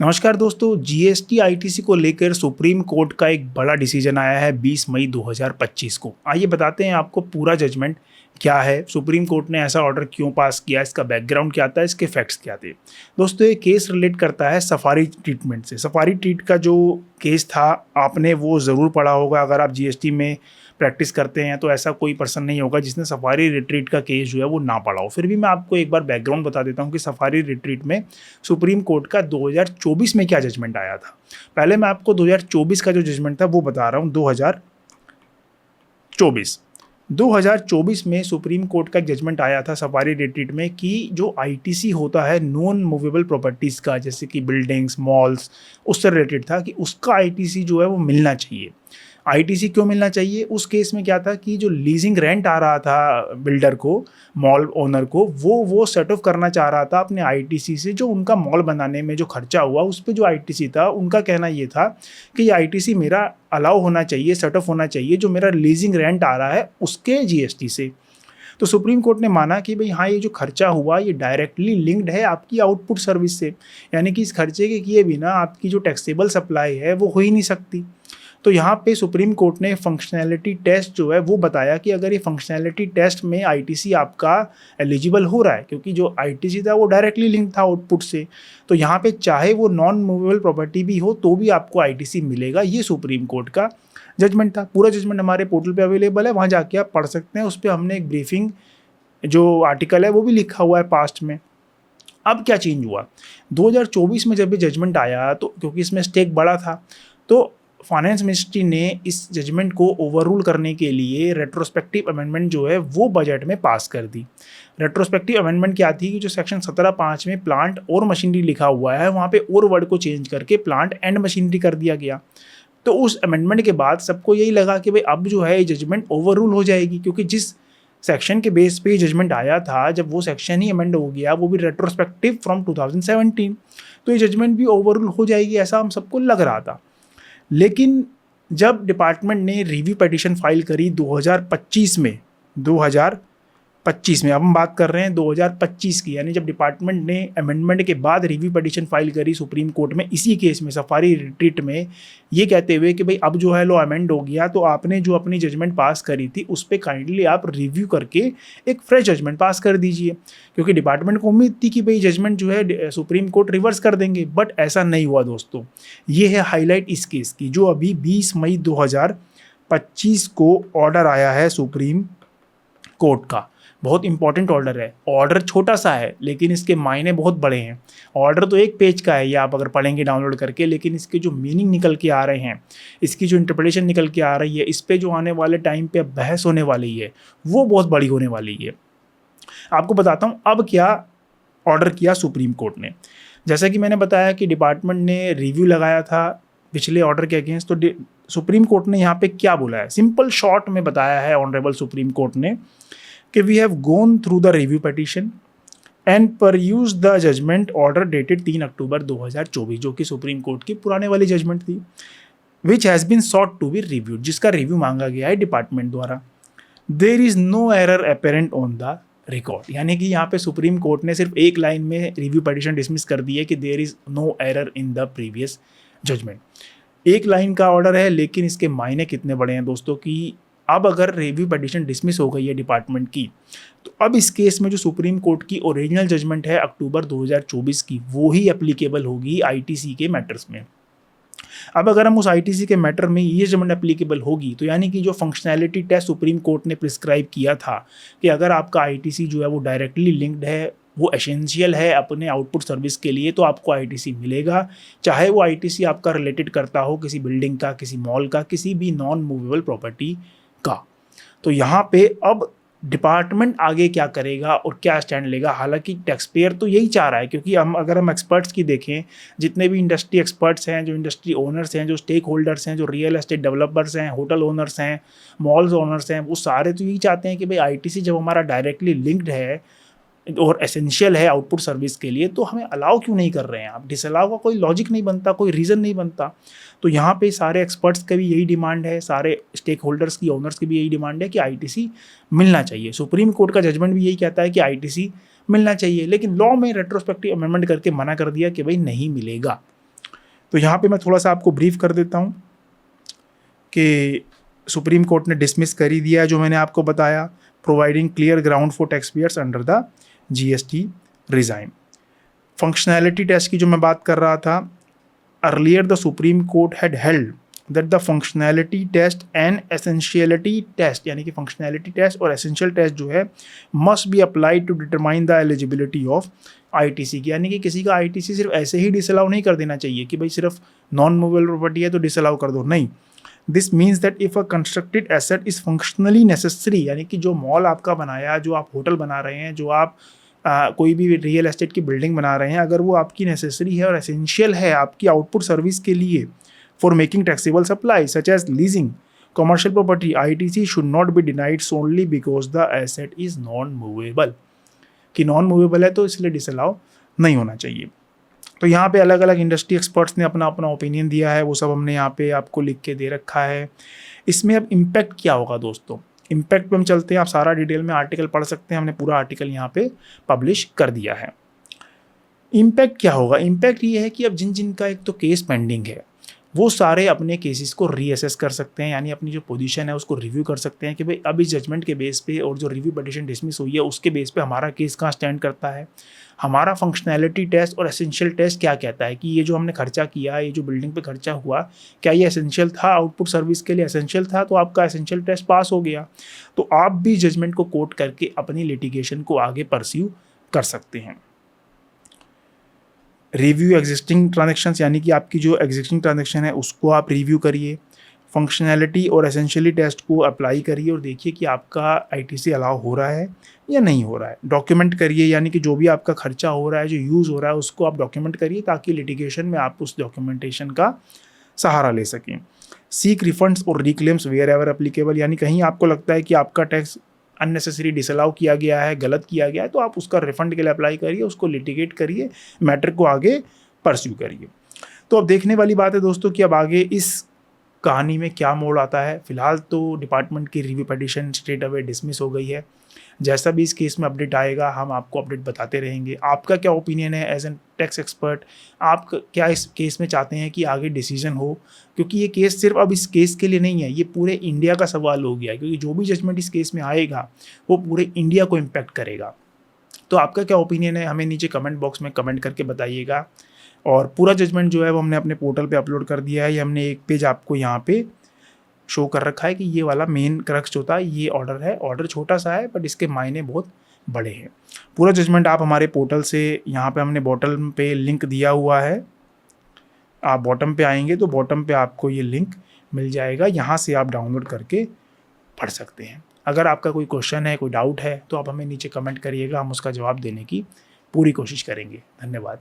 नमस्कार दोस्तों, GST ITC को लेकर सुप्रीम कोर्ट का एक बड़ा डिसीजन आया है 20 मई 2025 को। आइए बताते हैं आपको पूरा जजमेंट क्या है, सुप्रीम कोर्ट ने ऐसा ऑर्डर क्यों पास किया, इसका बैकग्राउंड क्या था, इसके फैक्ट्स क्या थे। दोस्तों ये केस रिलेट करता है सफारी ट्रीटमेंट से। सफारी ट्रीट का जो केस था आपने वो ज़रूर पढ़ा होगा। अगर आप जीएसटी में प्रैक्टिस करते हैं तो ऐसा कोई पर्सन नहीं होगा जिसने सफारी रिट्रीट का केस जो है वो ना पढ़ा हो। फिर भी मैं आपको एक बार बैकग्राउंड बता देता हूँ कि सफारी रिट्रीट में सुप्रीम कोर्ट का 2024 में क्या जजमेंट आया था। पहले मैं आपको 2024 का जो जजमेंट था वो बता रहा हूँ। 2024 में सुप्रीम कोर्ट का जजमेंट आया था सफारी रिट्रीट में कि जो आईटीसी होता है नॉन मूवेबल प्रॉपर्टीज़ का, जैसे कि बिल्डिंग्स, मॉल्स, उससे रिलेटेड था कि उसका आईटीसी जो है वो मिलना चाहिए। आईटीसी क्यों मिलना चाहिए? उस केस में क्या था कि जो लीजिंग रेंट आ रहा था बिल्डर को, मॉल ओनर को, वो सेट ऑफ करना चाह रहा था अपने आईटीसी से। जो उनका मॉल बनाने में जो खर्चा हुआ उस पर जो आईटीसी था, उनका कहना ये था कि ये आईटीसी मेरा अलाउ होना चाहिए, सेट ऑफ होना चाहिए जो मेरा लीजिंग रेंट आ रहा है उसके जीएसटी से। तो सुप्रीम कोर्ट ने माना कि भाई हाँ, ये जो खर्चा हुआ ये डायरेक्टली लिंक्ड है आपकी आउटपुट सर्विस से, यानी कि इस खर्चे के किए बिना आपकी जो टैक्सेबल सप्लाई है वो हो ही नहीं सकती। तो यहाँ पे सुप्रीम कोर्ट ने फंक्शनैलिटी टेस्ट जो है वो बताया कि अगर ये फंक्शनैलिटी टेस्ट में आईटीसी आपका एलिजिबल हो रहा है, क्योंकि जो आईटीसी था वो डायरेक्टली लिंक था आउटपुट से, तो यहाँ पे चाहे वो नॉन मूवेबल प्रॉपर्टी भी हो तो भी आपको आईटीसी मिलेगा। ये सुप्रीम कोर्ट का जजमेंट था। पूरा जजमेंट हमारे पोर्टल पे अवेलेबल है, वहाँ जाके आप पढ़ सकते हैं। उस पर हमने एक ब्रीफिंग जो आर्टिकल है वो भी लिखा हुआ है पास्ट में। अब क्या चेंज हुआ 2024 में जब ये जजमेंट आया, तो क्योंकि इसमें स्टेक बड़ा था तो फाइनेंस मिनिस्ट्री ने इस जजमेंट को ओवररूल करने के लिए रेट्रोस्पेक्टिव अमेंडमेंट जो है वो बजट में पास कर दी। रेट्रोस्पेक्टिव अमेंडमेंट क्या थी कि जो सेक्शन 17(5) में प्लांट और मशीनरी लिखा हुआ है वहाँ पे और वर्ड को चेंज करके प्लांट एंड मशीनरी कर दिया गया। तो उस अमेंडमेंट के बाद सबको यही लगा कि भाई अब जो है ये जजमेंट ओवररूल हो जाएगी, क्योंकि जिस सेक्शन के बेस पे जजमेंट आया था जब वो सेक्शन ही अमेंड हो गया, वो भी रेट्रोस्पेक्टिव फ्रॉम 2017, तो ये जजमेंट भी ओवररूल हो जाएगी ऐसा हम सबको लग रहा था। लेकिन जब डिपार्टमेंट ने रिव्यू पिटीशन फाइल करी 2025 में, अब हम बात कर रहे हैं 2025 की, यानी जब डिपार्टमेंट ने अमेंडमेंट के बाद रिव्यू पिटीशन फाइल करी सुप्रीम कोर्ट में इसी केस में सफारी रिट्रीट में, ये कहते हुए कि भाई अब जो है लॉ अमेंड हो गया तो आपने जो अपनी जजमेंट पास करी थी उस पर काइंडली आप रिव्यू करके एक फ्रेश जजमेंट पास कर दीजिए, क्योंकि डिपार्टमेंट को उम्मीद थी कि भाई जजमेंट जो है सुप्रीम कोर्ट रिवर्स कर देंगे। बट ऐसा नहीं हुआ दोस्तों। ये है हाईलाइट इस केस की, जो अभी 20 मई 2025 को ऑर्डर आया है सुप्रीम कोर्ट का। बहुत इंपॉर्टेंट ऑर्डर है। ऑर्डर छोटा सा है लेकिन इसके मायने बहुत बड़े हैं। ऑर्डर तो एक पेज का है, ये आप अगर पढ़ेंगे डाउनलोड करके, लेकिन इसके जो मीनिंग निकल के आ रहे हैं, इसकी जो इंटरप्रिटेशन निकल के आ रही है, इस पे जो आने वाले टाइम पे बहस होने वाली है वो बहुत बड़ी होने वाली है। आपको बताता हूँ अब क्या ऑर्डर किया सुप्रीम कोर्ट ने। जैसा कि मैंने बताया कि डिपार्टमेंट ने रिव्यू लगाया था पिछले ऑर्डर के अगेंस्ट, तो सुप्रीम कोर्ट ने यहाँ पे क्या बोला है, सिंपल शॉर्ट में बताया है ऑनरेबल सुप्रीम कोर्ट ने कि we have gone through the review petition and peruse the judgment order dated 3 October 2024, जो कि सुप्रीम कोर्ट की पुराने वाली जजमेंट थी, which has been sought to be reviewed, जिसका रिव्यू मांगा गया है डिपार्टमेंट द्वारा। There is no error apparent on the record, यानी कि यहाँ पे सुप्रीम कोर्ट ने सिर्फ एक लाइन में रिव्यू पिटीशन डिसमिस कर दी है कि there is no error in the previous judgment. एक लाइन का ऑर्डर है लेकिन इसके मायने कितने बड़े हैं दोस्तों कि अब अगर रिव्यू पिटीशन डिसमिस हो गई है डिपार्टमेंट की, तो अब इस केस में जो सुप्रीम कोर्ट की ओरिजिनल जजमेंट है अक्टूबर 2024 की, वो ही एप्लीकेबल होगी आईटीसी के मैटर्स में। अब अगर हम उस आईटीसी के मैटर में ये जजमेंट एप्लीकेबल होगी तो यानी कि जो फंक्शनैलिटी टेस्ट सुप्रीम कोर्ट ने प्रिस्क्राइब किया था कि अगर आपका आईटीसी जो है वो डायरेक्टली लिंक्ड है, वो एसेंशियल है अपने आउटपुट सर्विस के लिए, तो आपको आईटीसी मिलेगा, चाहे वो आईटीसी आपका रिलेटेड करता हो किसी बिल्डिंग का, किसी मॉल का, किसी भी नॉन मूवेबल प्रॉपर्टी का। तो यहाँ पे अब डिपार्टमेंट आगे क्या करेगा और क्या स्टैंड लेगा। हालांकि टैक्स पेयर तो यही चाह रहा है, क्योंकि अगर हम एक्सपर्ट्स की देखें, जितने भी इंडस्ट्री एक्सपर्ट्स हैं, जो इंडस्ट्री ओनर्स हैं, जो स्टेक होल्डर्स हैं, जो रियल एस्टेट डेवलपर्स हैं, होटल ओनर्स हैं, मॉल्स ओनर्स हैं, वो सारे तो यही चाहते हैं कि भाई आईटीसी जब हमारा डायरेक्टली लिंक्ड है और एसेंशियल है आउटपुट सर्विस के लिए, तो हमें अलाउ क्यों नहीं कर रहे हैं आप। डिसअलाउ का कोई लॉजिक नहीं बनता, कोई रीज़न नहीं बनता। तो यहाँ पे सारे एक्सपर्ट्स का भी यही डिमांड है, सारे स्टेक होल्डर्स की, ओनर्स की भी यही डिमांड है कि आईटीसी मिलना चाहिए। सुप्रीम कोर्ट का जजमेंट भी यही कहता है कि आईटीसी मिलना चाहिए, लेकिन लॉ में रेट्रोस्पेक्टिव अमेंडमेंट करके मना कर दिया कि भाई नहीं मिलेगा। तो यहाँ पे मैं थोड़ा सा आपको ब्रीफ कर देता हूँ कि सुप्रीम कोर्ट ने डिसमिस कर ही दिया है जो मैंने आपको बताया, providing clear ground for tax payers under the GST regime. Functionality test की जो मैं बात कर रहा था, earlier the Supreme Court had held that the functionality test and essentiality test, यानी कि फंक्शनैलिटी टेस्ट और एसेंशियल टेस्ट जो है must be applied to determine the eligibility of ITC की, यानी कि किसी का ITC सिर्फ ऐसे ही डिसअलाउ नहीं कर देना चाहिए कि भाई सिर्फ नॉन मूवेबल प्रॉपर्टी है तो डिसअलाउ कर दो, नहीं। This means that if a constructed asset is functionally necessary, यानी कि जो मॉल आपका बनाया, जो आप होटल बना रहे हैं, जो आप कोई भी रियल एस्टेट की बिल्डिंग बना रहे हैं, अगर वो आपकी नेसेसरी है और एसेंशियल है आपकी आउटपुट सर्विस के लिए for making taxable supply such as leasing commercial property, ITC should not be denied solely because the asset is non movable, कि नॉन मूवेबल है तो इसलिए डिसअलाउ नहीं होना चाहिए। तो यहाँ पे अलग अलग इंडस्ट्री एक्सपर्ट्स ने अपना अपना ओपिनियन दिया है, वो सब हमने यहाँ पे आपको लिख के दे रखा है। इसमें अब इम्पैक्ट क्या होगा दोस्तों, इम्पैक्ट पे हम चलते हैं। आप सारा डिटेल में आर्टिकल पढ़ सकते हैं, हमने पूरा आर्टिकल यहाँ पे पब्लिश कर दिया है। इम्पैक्ट क्या होगा, इम्पैक्ट ये है कि अब जिन जिन का एक तो केस पेंडिंग है वो सारे अपने केसेस को रीअसेस कर सकते हैं, यानी अपनी जो पोजीशन है उसको रिव्यू कर सकते हैं कि भाई अब इस जजमेंट के बेस पे और जो रिव्यू पिटीशन डिसमिस हुई है उसके बेस पे हमारा केस कहाँ स्टैंड करता है, हमारा फंक्शनैलिटी टेस्ट और एसेंशियल टेस्ट क्या कहता है कि ये जो हमने खर्चा किया, ये जो बिल्डिंग पे खर्चा हुआ, क्या ये एसेंशियल था, आउटपुट सर्विस के लिए एसेंशियल था, तो आपका एसेंशियल टेस्ट पास हो गया, तो आप भी जजमेंट को कोट करके अपनी लिटिगेशन को आगे परस्यू कर सकते हैं। रिव्यू एग्जिस्टिंग ट्रांजैक्शंस, यानी कि आपकी जो एग्जिस्टिंग ट्रांजैक्शन है उसको आप रिव्यू करिए, फंक्शनैलिटी और एसेंशियली टेस्ट को अप्लाई करिए और देखिए कि आपका ITC अलाउ हो रहा है या नहीं हो रहा है। डॉक्यूमेंट करिए, यानी कि जो भी आपका खर्चा हो रहा है, जो यूज़ हो रहा है उसको आप डॉक्यूमेंट करिए ताकि लिटिगेशन में आप उस डॉक्यूमेंटेशन का सहारा ले सकें। सीक रिफंड्स और रिक्लेम्स वेयर एवर एप्लीकेबल, यानी कहीं आपको लगता है कि आपका टैक्स अननेसेसरी डिसअलाउ किया गया है, गलत किया गया है, तो आप उसका रिफंड के लिए अप्लाई करिए, उसको लिटिगेट करिए, मैटर को आगे परस्यू करिए। तो अब देखने वाली बात है दोस्तों कि अब आगे इस कहानी में क्या मोड़ आता है। फिलहाल तो डिपार्टमेंट की review petition straight away dismiss हो गई है। जैसा भी इस केस में अपडेट आएगा हम आपको अपडेट बताते रहेंगे। आपका क्या ओपिनियन है एज एन टैक्स एक्सपर्ट, आप क्या इस केस में चाहते हैं कि आगे डिसीजन हो, क्योंकि ये केस सिर्फ अब इस केस के लिए नहीं है, ये पूरे इंडिया का सवाल हो गया है, क्योंकि जो भी जजमेंट इस केस में आएगा वो पूरे इंडिया को इम्पैक्ट करेगा। तो आपका क्या ओपिनियन है हमें नीचे कमेंट बॉक्स में कमेंट करके बताइएगा। और पूरा जजमेंट जो है वो हमने अपने पोर्टल पे अपलोड कर दिया है। ये हमने एक पेज आपको यहाँ पे शो कर रखा है कि ये वाला मेन क्रक्स होता है, ये ऑर्डर है। ऑर्डर छोटा सा है बट इसके मायने बहुत बड़े हैं। पूरा जजमेंट आप हमारे पोर्टल से, यहाँ पे हमने बॉटम पे लिंक दिया हुआ है, आप बॉटम पे आएंगे तो बॉटम पे आपको ये लिंक मिल जाएगा, यहाँ से आप डाउनलोड करके पढ़ सकते हैं। अगर आपका कोई क्वेश्चन है, कोई डाउट है तो आप हमें नीचे कमेंट करिएगा, हम उसका जवाब देने की पूरी कोशिश करेंगे। धन्यवाद।